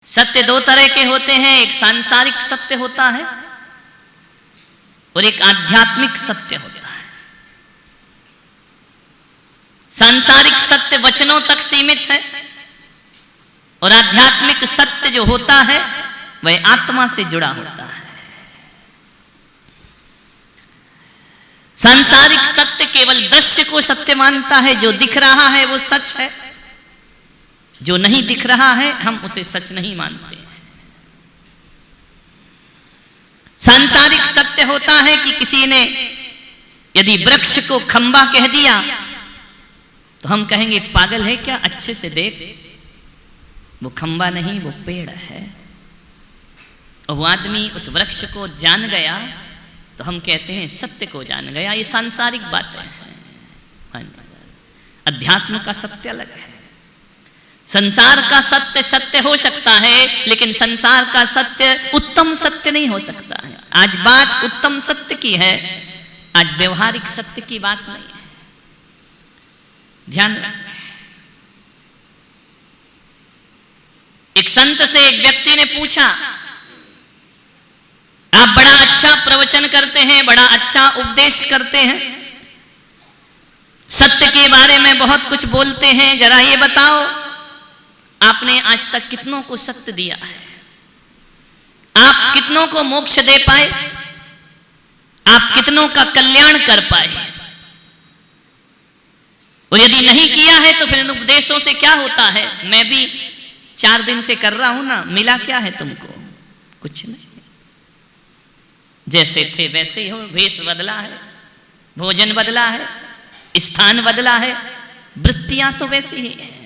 सत्य दो तरह के होते हैं, एक सांसारिक सत्य होता है और एक आध्यात्मिक सत्य होता है। सांसारिक सत्य वचनों तक सीमित है और आध्यात्मिक सत्य जो होता है वह आत्मा से जुड़ा होता है। सांसारिक सत्य केवल दृश्य को सत्य मानता है, जो दिख रहा है वो सच है, जो नहीं दिख रहा है हम उसे सच नहीं मानते। सांसारिक सत्य होता है कि किसी ने यदि वृक्ष को खंबा कह दिया तो हम कहेंगे पागल है क्या, अच्छे से देख, वो खंबा नहीं वो पेड़ है। और वो आदमी उस वृक्ष को जान गया तो हम कहते हैं सत्य को जान गया। ये सांसारिक बातें हैं। अध्यात्म का सत्य अलग है। संसार का सत्य सत्य हो सकता है, लेकिन संसार का सत्य उत्तम सत्य नहीं हो सकता है। आज बात उत्तम सत्य की है, आज व्यवहारिक सत्य की बात नहीं है। ध्यान रखें। एक संत से एक व्यक्ति ने पूछा, आप बड़ा अच्छा प्रवचन करते हैं, बड़ा अच्छा उपदेश करते हैं, सत्य के बारे में बहुत कुछ बोलते हैं, जरा ये बताओ आपने आज तक कितनों को सत्य दिया है, आप कितनों को मोक्ष दे पाए, आप कितनों का कल्याण कर पाए, और यदि नहीं किया है तो फिर इन उपदेशों से क्या होता है। मैं भी 4 दिन से कर रहा हूं ना, मिला क्या है तुमको? कुछ नहीं, जैसे थे वैसे ही हो। वेश बदला है, भोजन बदला है, स्थान बदला है, वृत्तियां तो वैसी ही है।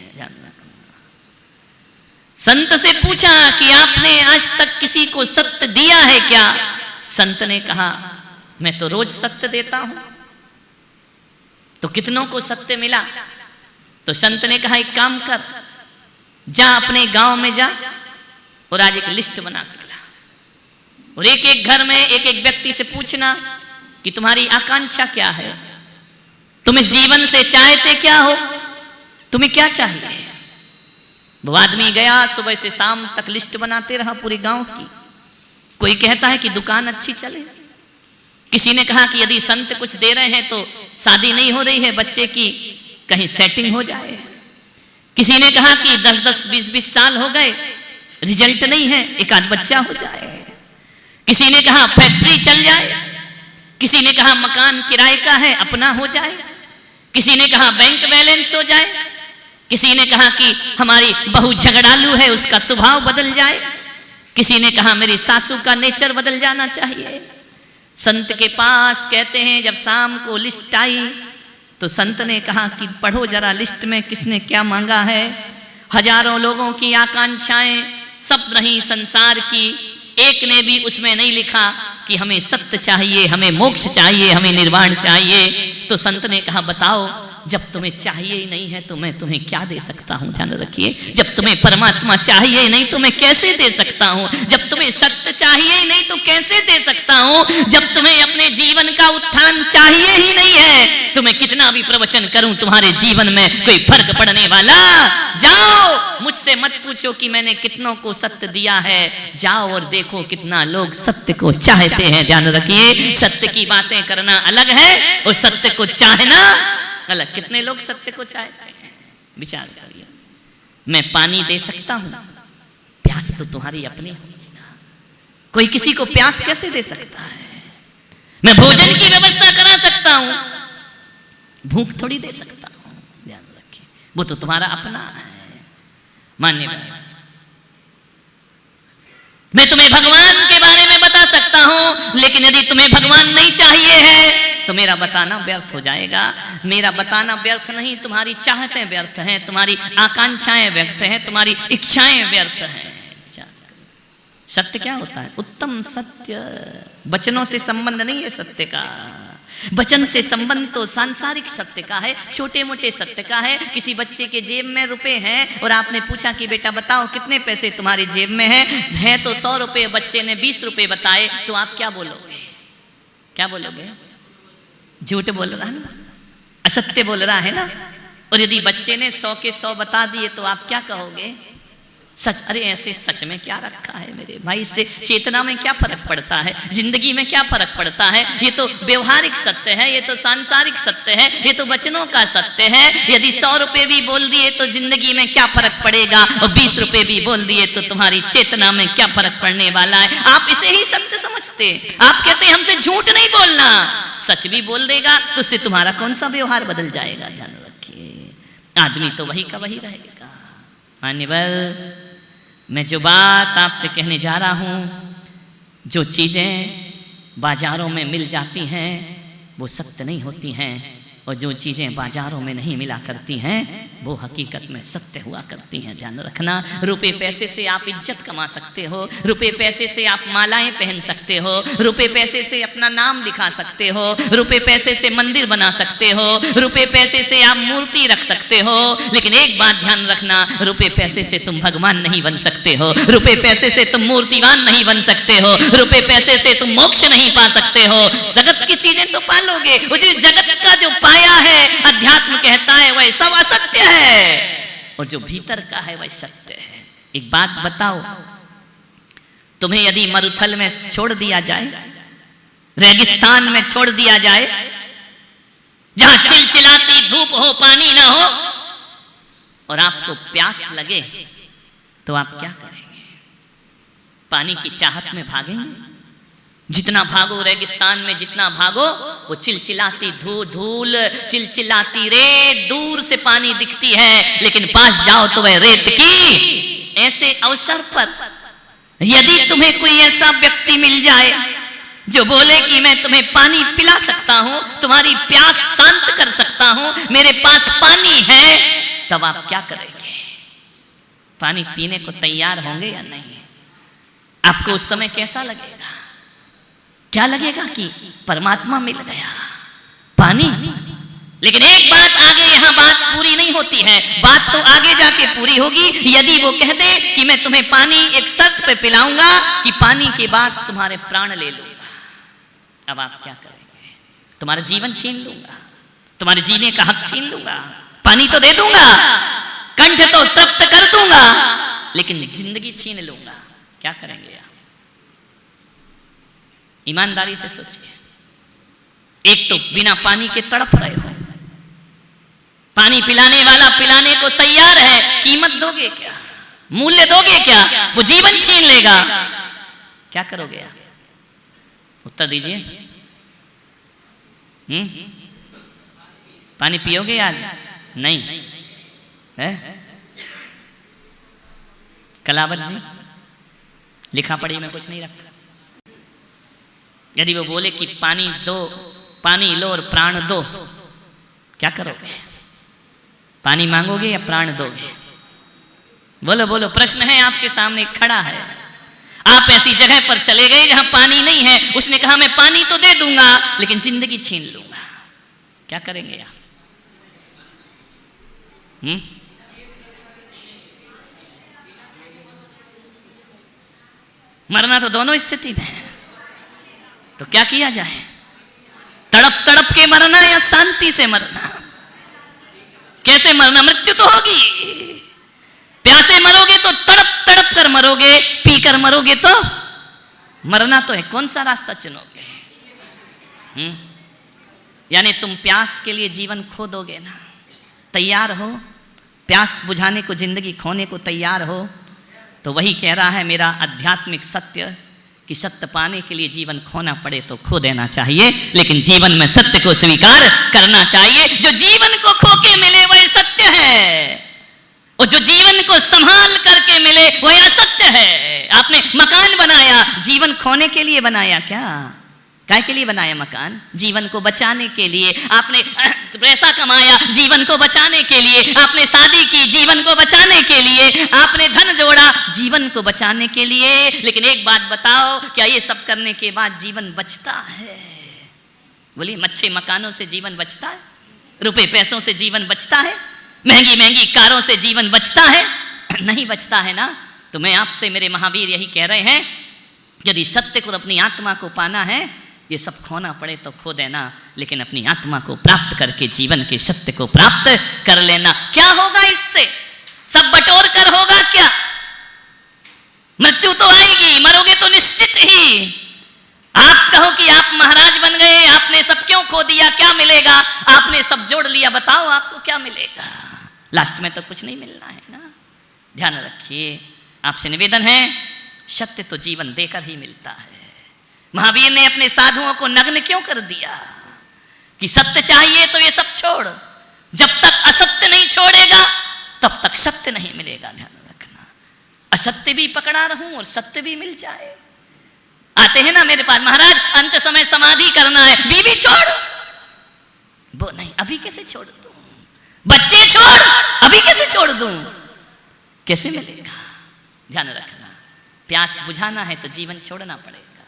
संत से पूछा कि आपने आज तक किसी को सत्य दिया है क्या? संत ने कहा मैं तो रोज सत्य देता हूं। तो कितनों को सत्य मिला? तो संत ने कहा एक काम कर, जा अपने गांव में जा और आज एक लिस्ट बना कर ला, और एक एक घर में एक एक व्यक्ति से पूछना कि तुम्हारी आकांक्षा क्या है, तुम इस जीवन से चाहते क्या हो, तुम्हें क्या चाहिए। वो आदमी गया, सुबह से शाम तक लिस्ट बनाते रहा पूरे गांव की। कोई कहता है कि दुकान अच्छी चले, किसी ने कहा कि यदि संत कुछ दे रहे हैं तो शादी नहीं हो रही है बच्चे की, कहीं सेटिंग हो जाए। किसी ने कहा कि 10-10, 20-20 साल हो गए, रिजल्ट नहीं है, एक आध बच्चा हो जाए। किसी ने कहा फैक्ट्री चल जाए, किसी ने कहा मकान किराए का है अपना हो जाए, किसी ने कहा बैंक बैलेंस हो जाए, किसी ने कहा कि हमारी बहू झगड़ालू है उसका स्वभाव बदल जाए, किसी ने कहा मेरी सासू का नेचर बदल जाना चाहिए। संत के पास कहते हैं जब शाम को लिस्ट आई तो संत ने कहा कि पढ़ो जरा लिस्ट में किसने क्या मांगा है। हजारों लोगों की आकांक्षाएं सब रही संसार की, एक ने भी उसमें नहीं लिखा कि हमें सत्य चाहिए, हमें मोक्ष चाहिए, हमें निर्वाण चाहिए। तो संत ने कहा बताओ, जब तुम्हें चाहिए ही नहीं है तो मैं तुम्हें क्या दे सकता हूं। ध्यान रखिए, जब तुम्हें परमात्मा चाहिए ही नहीं तो मैं कैसे दे सकता हूं, जब तुम्हें सत्य चाहिए ही नहीं तो कैसे दे सकता हूं, जब तुम्हें अपने जीवन का उत्थान चाहिए ही नहीं है तो मैं कितना भी प्रवचन करूं तुम्हारे जीवन में कोई फर्क पड़ने वाला। जाओ, मुझसे मत पूछो कि मैंने कितनों को सत्य दिया है, जाओ और देखो कितना लोग सत्य को चाहते हैं। ध्यान रखिए, सत्य की बातें करना अलग है और सत्य को चाहना अलग। कितने लोग सत्य को चाहते हैं, विचार करिए। मैं पानी दे सकता हूं, प्यास तो तुम्हारी अपनी होगी ना, कोई किसी को प्यास कैसे दे सकता है। मैं भोजन की व्यवस्था करा सकता हूं, भूख थोड़ी दे सकता हूं। ध्यान रखिए, वो तो तुम्हारा अपना है। मान्य भाई, मैं तुम्हें भगवान के बारे में बता सकता हूं, लेकिन यदि तुम्हें भगवान नहीं चाहिए है तो मेरा बताना व्यर्थ हो जाएगा। मेरा बताना व्यर्थ नहीं, तुम्हारी चाहतें व्यर्थ हैं, तुम्हारी आकांक्षाएं व्यर्थ हैं, तुम्हारी इच्छाएं व्यर्थ हैं। सत्य क्या होता है? उत्तम सत्य। वचनों से संबंध नहीं है सत्य का, वचन से संबंध तो सांसारिक सत्य का है, छोटे मोटे सत्य का है। किसी बच्चे के जेब में रुपए हैं और आपने पूछा कि बेटा बताओ कितने पैसे तुम्हारी जेब में है तो 100 रुपए, बच्चे ने 20 रुपए बताए, तो आप क्या बोलोगे? क्या बोलोगे? झूठ बोल रहा है ना, असत्य बोल रहा है ना। और यदि बच्चे ने 100 के 100 बता दिए तो आप क्या कहोगे? सच, अरे ऐसे सच में क्या रखा है मेरे भाई, इससे चेतना में क्या फर्क पड़ता है, जिंदगी में क्या फर्क पड़ता है। ये तो व्यवहारिक सत्य है, ये तो सांसारिक सत्य है, ये तो वचनों का सत्य है। यदि 100 रुपए भी बोल दिए तो जिंदगी में क्या फर्क पड़ेगा, और 20 रुपए भी बोल दिए तो तुम्हारी चेतना में क्या फर्क पड़ने वाला है। आप इसे ही सत्य समझते, आप कहते हैं हमसे झूठ नहीं बोलना, सच भी बोल देगा तो उससे तुम्हारा कौन सा व्यवहार बदल जाएगा। ध्यान रखिए, आदमी तो वही का वही रहेगा। मान्यवर, मैं जो बात आपसे कहने जा रहा हूं, जो चीजें बाजारों में मिल जाती हैं वो सत्य नहीं होती हैं, और जो चीजें बाजारों में नहीं मिला करती हैं वो हकीकत में सत्य हुआ करती हैं। ध्यान रखना, रुपए पैसे से आप इज्जत कमा सकते हो, रुपए पैसे से आप मालाएं पहन सकते हो, रुपए पैसे से अपना नाम लिखा सकते हो, रुपए पैसे से मंदिर बना सकते हो, रुपए पैसे से आप मूर्ति रख सकते हो। लेकिन एक बात ध्यान रखना, रुपए पैसे से तुम भगवान नहीं बन सकते हो, रुपए पैसे से तुम मूर्तिवान नहीं बन सकते हो, रुपए पैसे से तुम मोक्ष नहीं पा सकते हो। जगत की चीजें तो पालोगे, वो जो जगत का जो पाया है, अध्यात्म कहता है वह सब असत्य है, और जो भीतर का है वह सत्य है। एक बात बताओ, तुम्हें यदि मरुथल में छोड़ दिया जाए, रेगिस्तान में छोड़ दिया जाए, जहां चिलचिलाती धूप हो, पानी ना हो, और आपको प्यास लगे, तो आप क्या करेंगे? पानी की चाहत में भागेंगे? जितना भागो रेगिस्तान में, जितना भागो वो चिलचिलाती धूल, चिलचिलाती रेत, दूर से पानी दिखती है, लेकिन पास जाओ तो वह रेत की। ऐसे अवसर पर यदि तुम्हें कोई ऐसा व्यक्ति मिल जाए जो बोले कि मैं तुम्हें पानी पिला सकता हूं, तुम्हारी प्यास शांत कर सकता हूं, मेरे पास पानी है, तब आप क्या करेंगे? पानी पीने को तैयार होंगे या नहीं? आपको उस समय कैसा लगेगा? क्या लगेगा कि परमात्मा मिल गया, पानी। लेकिन एक बात आगे, यहां बात पूरी नहीं होती है, बात तो आगे जाके पूरी होगी। यदि वो कह दे कि मैं तुम्हें पानी एक शर्त पे पिलाऊंगा कि पानी के बाद तुम्हारे प्राण ले लूंगा, अब आप क्या करेंगे? तुम्हारा जीवन छीन लूंगा, तुम्हारे जीने का हक छीन लूंगा, पानी तो दे दूंगा, कंठ तो तृप्त कर दूंगा, लेकिन जिंदगी छीन लूंगा, क्या करेंगे आप? ईमानदारी से सोचिए। एक तो बिना पानी के तड़प रहे हो, पानी पिलाने वाला पिलाने को तैयार है, कीमत दोगे क्या? मूल्य दोगे क्या? वो जीवन छीन लेगा, क्या करोगे आप? उत्तर दीजिए। पानी पियोगे या नहीं? है? कलावत जी, लिखा पढ़ी में कुछ नहीं रखा। यदि वो बोले कि पानी दो, पानी लो और प्राण दो, क्या करोगे? पानी मांगोगे या प्राण दोगे? बोलो बोलो, प्रश्न है आपके सामने खड़ा है। आप ऐसी जगह पर चले गए जहां पानी नहीं है, उसने कहा मैं पानी तो दे दूंगा लेकिन जिंदगी छीन लूंगा, क्या करेंगे आप? मरना तो दोनों स्थिति में है, तो क्या किया जाए? तड़प तड़प के मरना या शांति से मरना? कैसे मरना? मृत्यु तो होगी, प्यासे मरोगे तो तड़प तड़प कर मरोगे, पी कर मरोगे तो मरना तो है, कौन सा रास्ता चुनोगे? यानी तुम प्यास के लिए जीवन खो दोगे ना? तैयार हो प्यास बुझाने को, जिंदगी खोने को तैयार हो? तो वही कह रहा है मेरा आध्यात्मिक सत्य कि सत्य पाने के लिए जीवन खोना पड़े तो खो देना चाहिए, लेकिन जीवन में सत्य को स्वीकार करना चाहिए। जो जीवन को खो के मिले वह सत्य है, और जो जीवन को संभाल करके मिले वह असत्य है। आपने मकान बनाया, जीवन खोने के लिए बनाया क्या? काय के लिए बनाया मकान? जीवन को बचाने के लिए। आपने पैसा कमाया जीवन को बचाने के लिए, आपने शादी की जीवन को बचाने के लिए, आपने धन जोड़ा जीवन को बचाने के लिए। लेकिन एक बात बताओ, क्या ये सब करने के बाद जीवन बचता है? बोलिए, अच्छे मकानों से जीवन बचता है? रुपए पैसों से जीवन बचता है? महंगी महंगी कारों से जीवन बचता है? नहीं बचता है ना। तो मैं आपसे, मेरे महावीर यही कह रहे हैं, यदि सत्य को, अपनी आत्मा को पाना है, ये सब खोना पड़े तो खो देना, लेकिन अपनी आत्मा को प्राप्त करके जीवन के सत्य को प्राप्त कर लेना। क्या होगा इससे? सब बटोर कर होगा क्या? मृत्यु तो आएगी, मरोगे तो निश्चित ही। आप कहो कि आप महाराज बन गए, आपने सब क्यों खो दिया, क्या मिलेगा? आपने सब जोड़ लिया, बताओ आपको क्या मिलेगा? लास्ट में तो कुछ नहीं मिलना है ना। ध्यान रखिए, आपसे निवेदन है, सत्य तो जीवन देकर ही मिलता है। महावीर ने अपने साधुओं को नग्न क्यों कर दिया कि सत्य चाहिए तो ये सब छोड़। जब तक असत्य नहीं छोड़ेगा तब तक सत्य नहीं मिलेगा। ध्यान रखना, असत्य भी पकड़ा रहूं और सत्य भी मिल जाए। आते हैं ना मेरे पास, महाराज अंत समय समाधि करना है, बीवी छोड़, वो नहीं, अभी कैसे छोड़ दूं? बच्चे छोड़, अभी कैसे छोड़ दूं? कैसे मिलेगा? ध्यान रखना, प्यास बुझाना है तो जीवन छोड़ना पड़ेगा,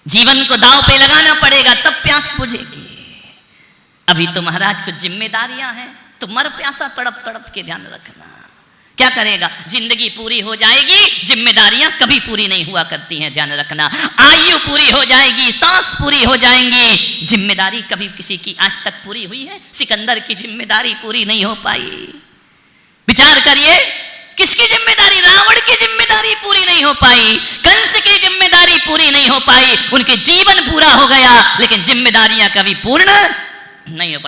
जीवन को दांव पे लगाना पड़ेगा, तब प्यास बुझेगी। अभी तो महाराज कुछ जिम्मेदारियां हैं, तो मर प्यासा तड़प तड़प के। ध्यान रखना, क्या करेगा? जिंदगी पूरी हो जाएगी, जिम्मेदारियां कभी पूरी नहीं हुआ करती हैं। ध्यान रखना, आयु पूरी हो जाएगी, सांस पूरी हो जाएंगी, जिम्मेदारी कभी किसी की आज तक पूरी हुई है? सिकंदर की जिम्मेदारी पूरी नहीं हो पाई। विचार करिए, किसकी जिम्मेदारी? रावण की जिम्मेदारी पूरी नहीं हो पाई, कंस की जिम्मेदारी पूरी नहीं हो पाई। उनके जीवन पूरा हो गया, लेकिन जिम्मेदारियां कभी पूर्ण नहीं हो पाई।